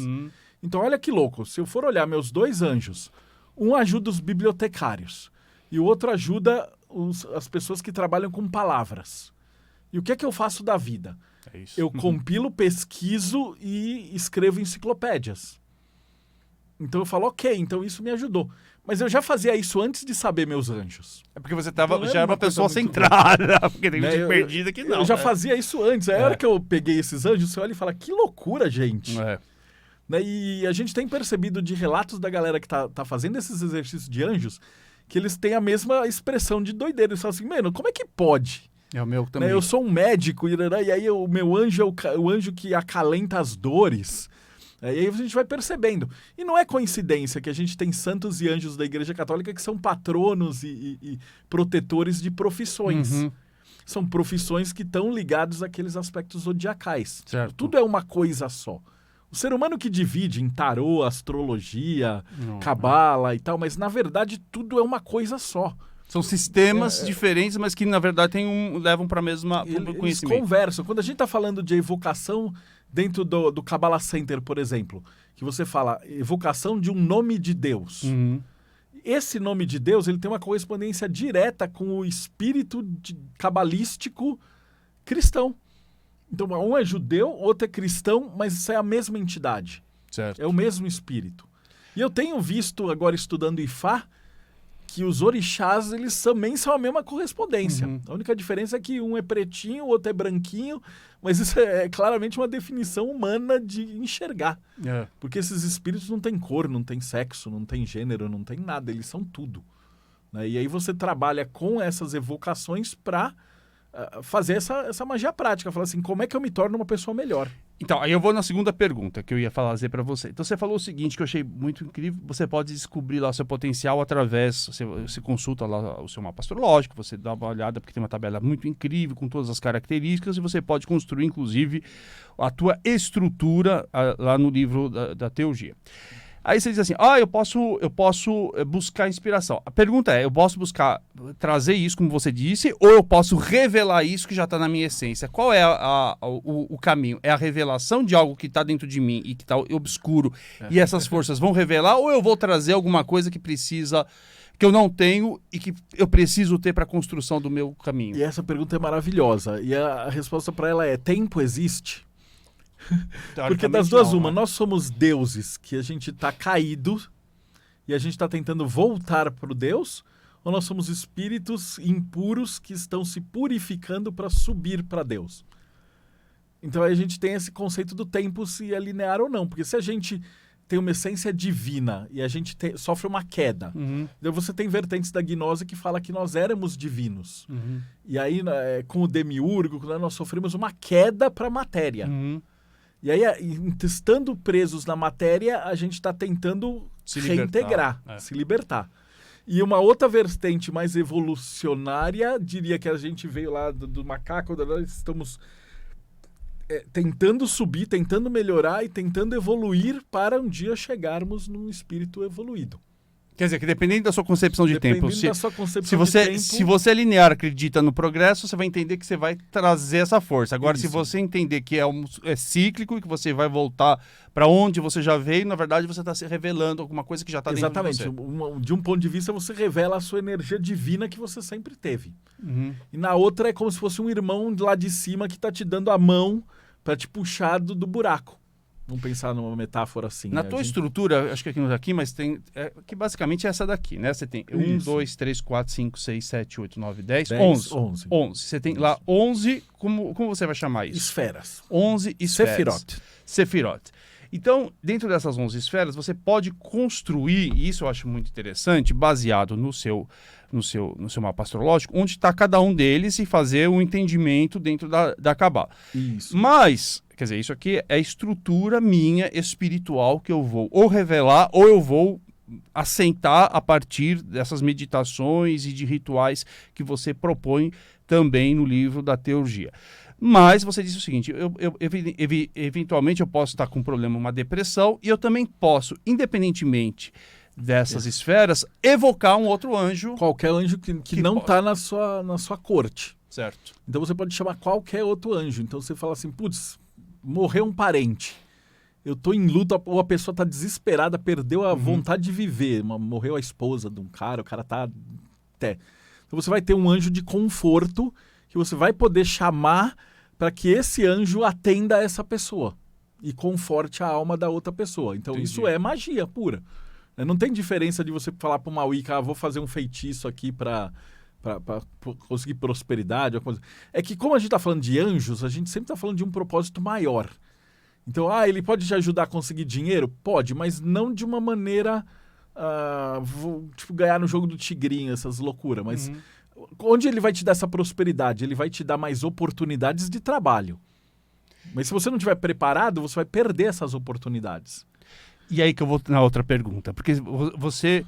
Então, olha que louco. Se eu for olhar meus 2 anjos, um ajuda os bibliotecários e o outro ajuda as pessoas que trabalham com palavras. E o que é que eu faço da vida? É isso. Eu compilo, pesquiso e escrevo enciclopédias. Então eu falo, ok, então isso me ajudou. Mas eu já fazia isso antes de saber meus anjos. É porque você já era uma pessoa centrada, porque tem gente né? perdida que não. Eu já fazia isso antes. Aí a hora que eu peguei esses anjos, você olha e fala, que loucura, gente. Né? E a gente tem percebido de relatos da galera que tá fazendo esses exercícios de anjos, que eles têm a mesma expressão de doideira. Eles falam assim, mano, como é que pode? É o meu também. Né? Eu sou um médico, e aí o meu anjo é o anjo que acalenta as dores. E aí a gente vai percebendo. E não é coincidência que a gente tem santos e anjos da Igreja Católica que são patronos e protetores de profissões. São profissões que estão ligadas àqueles aspectos zodiacais. Certo. Tudo é uma coisa só. O ser humano que divide em tarô, astrologia, cabala e tal, mas na verdade tudo é uma coisa só. São sistemas diferentes, mas que, na verdade, levam para a mesma Eles conhecimento. conversam. Quando a gente está falando de evocação dentro do Kabbalah Center, por exemplo, que você fala evocação de um nome de Deus. Uhum. Esse nome de Deus ele tem uma correspondência direta com o espírito cabalístico cristão. Então, um é judeu, outro é cristão, mas isso é a mesma entidade. Certo. É o mesmo espírito. E eu tenho visto, agora estudando Ifá, que os orixás, eles também são a mesma correspondência. Uhum. A única diferença é que um é pretinho, o outro é branquinho, mas isso é claramente uma definição humana de enxergar. É. Porque esses espíritos não têm cor, não têm sexo, não têm gênero, não têm nada, eles são tudo. Né? E aí você trabalha com essas evocações para fazer essa magia prática. Falar assim, como é que eu me torno uma pessoa melhor? Então, aí eu vou na segunda pergunta que eu ia fazer para você. Então, você falou o seguinte, que eu achei muito incrível. Você pode descobrir lá o seu potencial através... Você consulta lá o seu mapa astrológico, você dá uma olhada, porque tem uma tabela muito incrível, com todas as características, e você pode construir, inclusive, a tua estrutura lá no livro da teurgia. Aí você diz assim, eu posso buscar inspiração. A pergunta é, eu posso trazer isso, como você disse, ou eu posso revelar isso que já está na minha essência? Qual é o caminho? É a revelação de algo que está dentro de mim e que está obscuro, e essas forças vão revelar, ou eu vou trazer alguma coisa que eu não tenho e que eu preciso ter para a construção do meu caminho? E essa pergunta é maravilhosa. E a resposta para ela é, tempo existe? Porque das duas uma, nós somos deuses que a gente está caído e a gente está tentando voltar para o Deus, ou nós somos espíritos impuros que estão se purificando para subir para Deus? Então aí a gente tem esse conceito do tempo se é linear ou não, porque se a gente tem uma essência divina e a gente sofre uma queda, então você tem vertentes da gnose que fala que nós éramos divinos. E aí com o demiurgo, nós sofremos uma queda para a matéria. E aí, estando presos na matéria, a gente está tentando reintegrar, se libertar. E uma outra vertente mais evolucionária, diria que a gente veio lá do macaco, nós estamos tentando subir, tentando melhorar e tentando evoluir para um dia chegarmos num espírito evoluído. Quer dizer, que dependendo da sua concepção de tempo, se você é linear, acredita no progresso, você vai entender que você vai trazer essa força. Agora, se você entender que é cíclico e que você vai voltar para onde você já veio, na verdade você está se revelando alguma coisa que já está dentro de você. Exatamente. De um ponto de vista, você revela a sua energia divina que você sempre teve. E na outra é como se fosse um irmão lá de cima que está te dando a mão para te puxar do buraco. Vamos pensar numa metáfora assim. Na tua estrutura, acho que aqui não está aqui, mas tem... que basicamente é essa daqui, né? Você tem 1, 2, 3, 4, 5, 6, 7, 8, 9, 10, 11. Você tem lá 11, como você vai chamar isso? Esferas. 11 esferas. Sefirot. Então, dentro dessas 11 esferas, você pode construir, e isso eu acho muito interessante, baseado no seu mapa astrológico, onde está cada um deles e fazer um entendimento dentro da Kabbalah. Isso. Mas, quer dizer, isso aqui é a estrutura minha espiritual que eu vou ou revelar ou eu vou assentar a partir dessas meditações e de rituais que você propõe também no livro da teurgia. Mas você disse o seguinte, eventualmente eu posso estar com um problema, uma depressão, e eu também posso, independentemente dessas esferas, evocar um outro anjo. Qualquer anjo que não está na sua corte. Certo. Então você pode chamar qualquer outro anjo. Então você fala assim, putz, morreu um parente. Eu estou em luto, ou a pessoa está desesperada, perdeu a vontade de viver. Morreu a esposa de um cara, o cara está... Então você vai ter um anjo de conforto que você vai poder chamar para que esse anjo atenda a essa pessoa e conforte a alma da outra pessoa. Então isso é magia pura. Não tem diferença de você falar para uma Wicca, vou fazer um feitiço aqui para conseguir prosperidade. Ou coisa. É que como a gente está falando de anjos, a gente sempre está falando de um propósito maior. Então, ele pode te ajudar a conseguir dinheiro? Pode, mas não de uma maneira, ganhar no jogo do tigrinho, essas loucuras. Mas onde ele vai te dar essa prosperidade? Ele vai te dar mais oportunidades de trabalho. Mas se você não estiver preparado, você vai perder essas oportunidades. E aí que eu vou na outra pergunta, porque você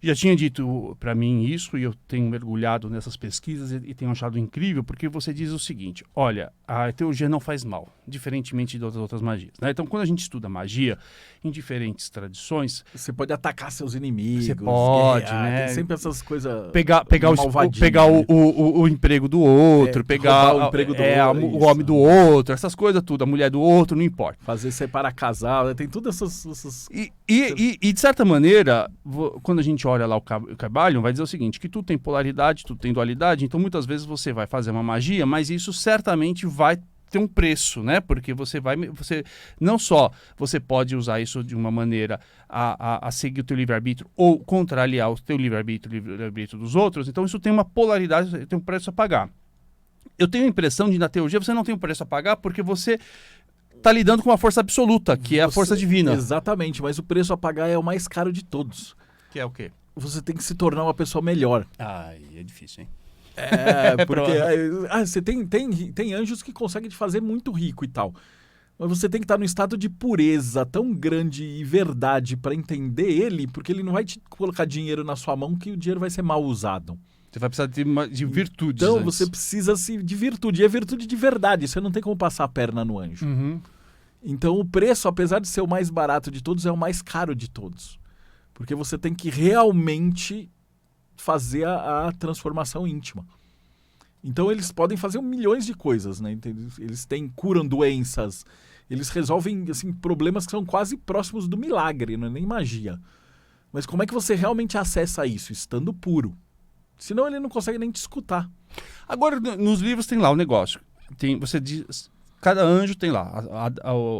já tinha dito para mim isso, e eu tenho mergulhado nessas pesquisas e tenho achado incrível, porque você diz o seguinte: olha, a teurgia não faz mal, diferentemente de outras magias, né? Então, quando a gente estuda magia em diferentes tradições, Você pode atacar seus inimigos. você pode, guerrear, né? Tem sempre essas coisas. Pegar malvadinhas, né? o emprego do outro, pegar roubar o emprego do outro, o homem do outro, essas coisas tudo, a mulher do outro, não importa. Fazer separar casal, né? Tem todas essas... E de certa maneira, quando a gente olha lá o Kybalion, vai dizer o seguinte, que tudo tem polaridade, tudo tem dualidade, então muitas vezes você vai fazer uma magia, mas isso certamente vai ter um preço, né? Porque você não só você pode usar isso de uma maneira a seguir o teu livre-arbítrio ou contrariar o teu livre-arbítrio, o livre-arbítrio dos outros, então isso tem uma polaridade, tem um preço a pagar. Eu tenho a impressão de, na teologia, você não tem um preço a pagar porque você está lidando com uma força absoluta, que é a força divina. Exatamente, mas o preço a pagar é o mais caro de todos. Que é o quê? Você tem que se tornar uma pessoa melhor. Ai, é difícil, hein? Porque você tem anjos que conseguem te fazer muito rico e tal. Mas você tem que estar num estado de pureza tão grande e verdade para entender ele, porque ele não vai te colocar dinheiro na sua mão que o dinheiro vai ser mal usado. Você vai precisar de virtudes. Então antes. você precisa de virtude. E é virtude de verdade. Você não tem como passar a perna no anjo. Uhum. Então o preço, apesar de ser o mais barato de todos, é o mais caro de todos. Porque você tem que realmente fazer a transformação íntima. Então eles podem fazer milhões de coisas, né? Eles curam doenças, eles resolvem assim, problemas que são quase próximos do milagre, não é nem magia. Mas como é que você realmente acessa isso? Estando puro. Senão ele não consegue nem te escutar. Agora, nos livros tem lá o negócio. Você diz, cada anjo tem lá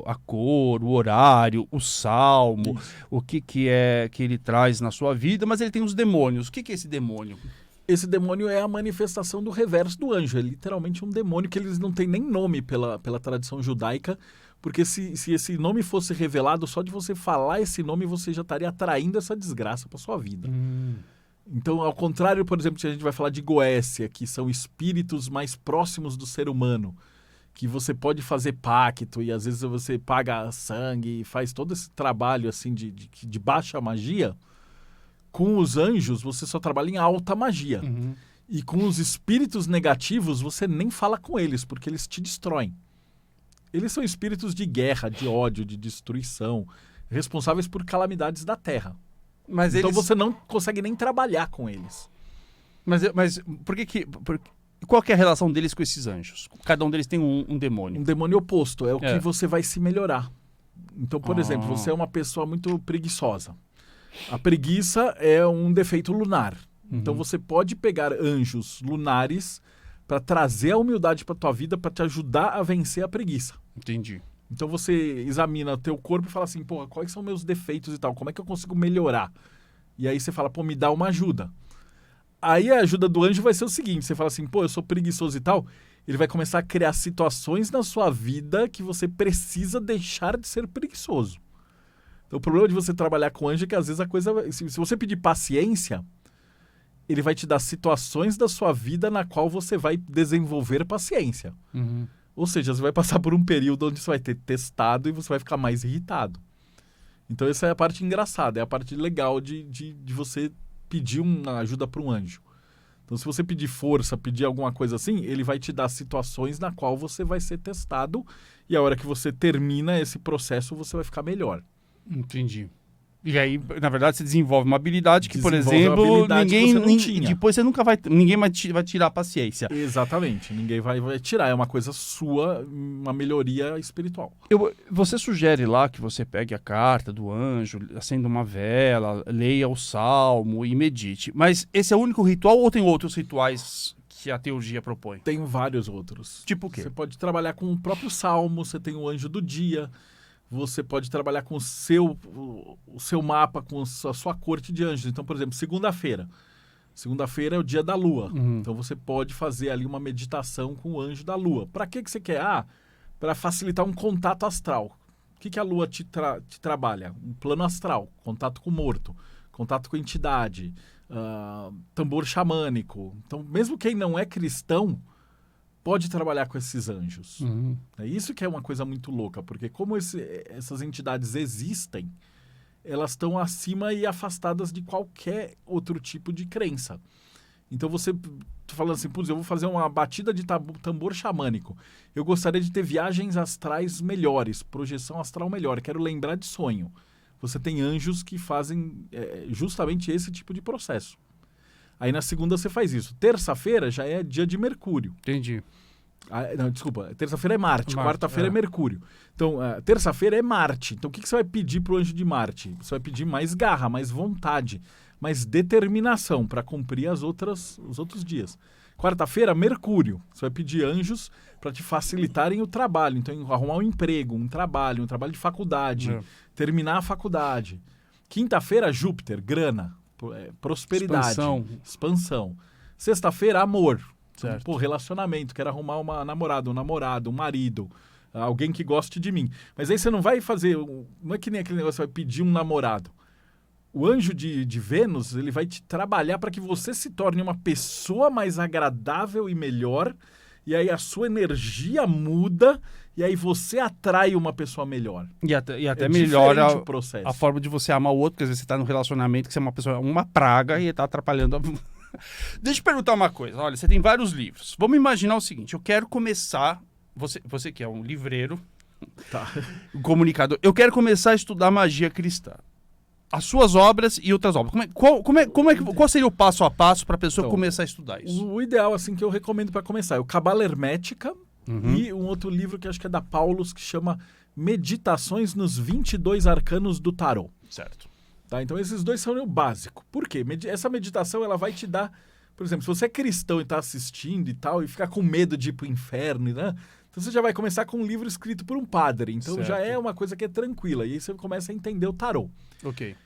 a cor, o horário, o salmo, Isso. o que é que ele traz na sua vida, mas ele tem os demônios. O que é esse demônio? Esse demônio é a manifestação do reverso do anjo. É literalmente um demônio que eles não têm nem nome pela tradição judaica, porque se esse nome fosse revelado, só de você falar esse nome, você já estaria atraindo essa desgraça para sua vida. Então, ao contrário, por exemplo, se a gente vai falar de Goécia, que são espíritos mais próximos do ser humano, que você pode fazer pacto e às vezes você paga sangue e faz todo esse trabalho assim de baixa magia, com os anjos você só trabalha em alta magia. Uhum. E com os espíritos negativos você nem fala com eles, porque eles te destroem. Eles são espíritos de guerra, de ódio, de destruição, responsáveis por calamidades da Terra. Mas Então você não consegue nem trabalhar com eles. Mas qual que é a relação deles com esses anjos? Cada um deles tem um demônio. Um demônio oposto é o É. que você vai se melhorar. Então, por exemplo, você é uma pessoa muito preguiçosa. A preguiça é um defeito lunar. Então você pode pegar anjos lunares para trazer a humildade para tua vida, para te ajudar a vencer a preguiça. Entendi. Então você examina teu corpo e fala assim, pô, quais são meus defeitos e tal? Como é que eu consigo melhorar? E aí você fala, pô, me dá uma ajuda. Aí a ajuda do anjo vai ser o seguinte, você fala assim, pô, eu sou preguiçoso e tal. Ele vai começar a criar situações na sua vida que você precisa deixar de ser preguiçoso. Então o problema de você trabalhar com anjo é que às vezes a coisa... Se você pedir paciência, ele vai te dar situações da sua vida na qual você vai desenvolver paciência. Uhum. Ou seja, você vai passar por um período onde você vai ter testado e você vai ficar mais irritado. Então essa é a parte engraçada, é a parte legal de você pedir uma ajuda para um anjo. Então se você pedir força, pedir alguma coisa assim, ele vai te dar situações na qual você vai ser testado e a hora que você termina esse processo, você vai ficar melhor. Entendi. E aí, na verdade, você desenvolve uma habilidade que, por Desenvolve uma exemplo, habilidade que você não tinha. depois ninguém vai tirar a paciência. Exatamente, ninguém vai tirar, é uma coisa sua, uma melhoria espiritual. Você sugere lá que você pegue a carta do anjo, acenda uma vela, leia o salmo e medite. Mas esse é o único ritual ou tem outros rituais que a teologia propõe? Tem vários outros. Tipo o quê? Você pode trabalhar com o próprio salmo, você tem o anjo do dia, você pode trabalhar com o seu mapa, com a sua corte de anjos. Então, por exemplo, segunda-feira. Segunda-feira é o dia da lua. Então você pode fazer ali uma meditação com o anjo da lua. Para que você quer? Para facilitar um contato astral. O que a lua te trabalha? Um plano astral, contato com o morto, contato com a entidade, tambor xamânico. Então, mesmo quem não é cristão pode trabalhar com esses anjos. É isso que é uma coisa muito louca, porque como essas entidades existem, elas estão acima e afastadas de qualquer outro tipo de crença. Então você, tô falando assim, putz, eu vou fazer uma batida de tambor xamânico. Eu gostaria de ter viagens astrais melhores, projeção astral melhor, quero lembrar de sonho. Você tem anjos que fazem justamente esse tipo de processo. Aí na segunda você faz isso. Terça-feira já é dia de Mercúrio. Entendi. Não, desculpa. Terça-feira é Marte. Quarta-feira é Mercúrio. Então, terça-feira é Marte. Então, o que você vai pedir para o anjo de Marte? Você vai pedir mais garra, mais vontade, mais determinação para cumprir os outros dias. Quarta-feira, Mercúrio. Você vai pedir anjos para te facilitarem o trabalho. Então, arrumar um emprego, um trabalho de faculdade, terminar a faculdade. Quinta-feira, Júpiter, grana, prosperidade, expansão. Sexta-feira, amor. Certo. Pô, relacionamento, quero arrumar uma namorada, um namorado, um marido, alguém que goste de mim. Mas aí você não vai fazer, não é que nem aquele negócio, você vai pedir um namorado. O anjo de Vênus, ele vai te trabalhar para que você se torne uma pessoa mais agradável e melhor, e aí a sua energia muda, e aí você atrai uma pessoa melhor. E até melhora o processo. A forma de você amar o outro, porque às vezes você está num relacionamento que você é uma pessoa, uma praga, e está atrapalhando Deixa eu perguntar uma coisa. Olha, você tem vários livros. Vamos imaginar o seguinte, eu quero começar, você que é um livreiro, um comunicador, eu quero começar a estudar magia cristã. As suas obras e outras obras. Qual seria o passo a passo para a pessoa começar a estudar isso? O ideal, assim, que eu recomendo para começar é o Cabala Hermética e um outro livro que acho que é da Paulus, que chama Meditações nos 22 Arcanos do Tarot. Certo. Tá? Então, esses dois são o básico. Por quê? Essa meditação ela vai te dar... Por exemplo, se você é cristão e está assistindo e tal, e fica com medo de ir para o inferno, né? Então você já vai começar com um livro escrito por um padre. Então já é uma coisa que é tranquila. E aí você começa a entender o tarô. Ok.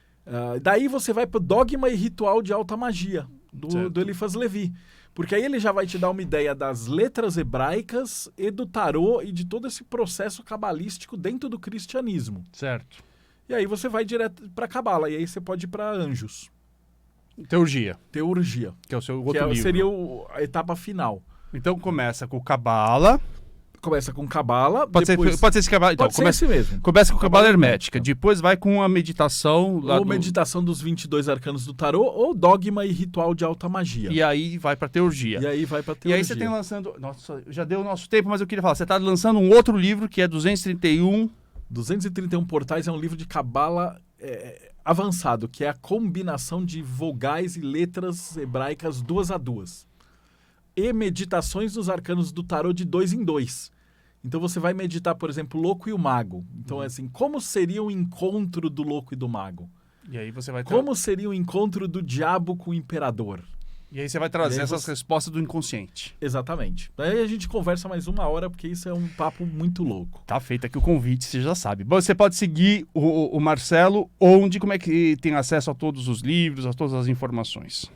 Daí você vai para o Dogma e Ritual de Alta Magia, do Eliphas Levi. Porque aí ele já vai te dar uma ideia das letras hebraicas e do tarô e de todo esse processo cabalístico dentro do cristianismo. Certo. E aí você vai direto para Cabala. E aí você pode ir para Anjos. Teurgia. Que é o seu outro livro. Seria a etapa final. Então começa com Cabala. Começa com Cabala. Pode ser esse Cabala. Então, pode ser esse mesmo. Começa com Cabala Hermética. Depois vai com a meditação. Ou meditação dos 22 arcanos do tarô, ou Dogma e Ritual de Alta Magia. E aí vai pra Teurgia. E aí você tem lançando... Nossa, já deu o nosso tempo, mas eu queria falar. Você tá lançando um outro livro que é 231 portais, é um livro de Cabala avançado, que é a combinação de vogais e letras hebraicas 2 a 2. E meditações nos arcanos do tarô de 2 em 2. Então você vai meditar, por exemplo, o louco e o mago. Então é assim, como seria o encontro do louco e do mago? E aí você vai como seria o encontro do diabo com o imperador? E aí você vai trazer essas respostas do inconsciente. Exatamente. Daí a gente conversa mais 1 hora, porque isso é um papo muito louco. Tá feito aqui o convite, você já sabe. Bom, você pode seguir o Marcelo onde, como é que tem acesso a todos os livros, a todas as informações?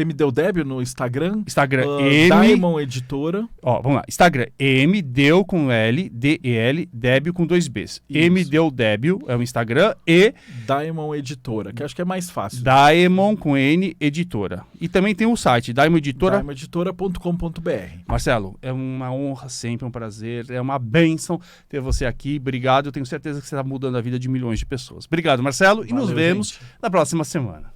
mdeldebio no Instagram. Diamond Editora. Ó, vamos lá. Instagram, mdeu com L, D-E-L, Débio com 2 Bs. Mdeldebio é o Instagram e... Diamond Editora, que acho que é mais fácil. Diamond com N, Editora. E também tem o site, diamondeditora.com.br. Marcelo, é uma honra sempre, um prazer, é uma bênção ter você aqui. Obrigado, eu tenho certeza que você está mudando a vida de milhões de pessoas. Obrigado, Marcelo, e nos vemos na próxima semana.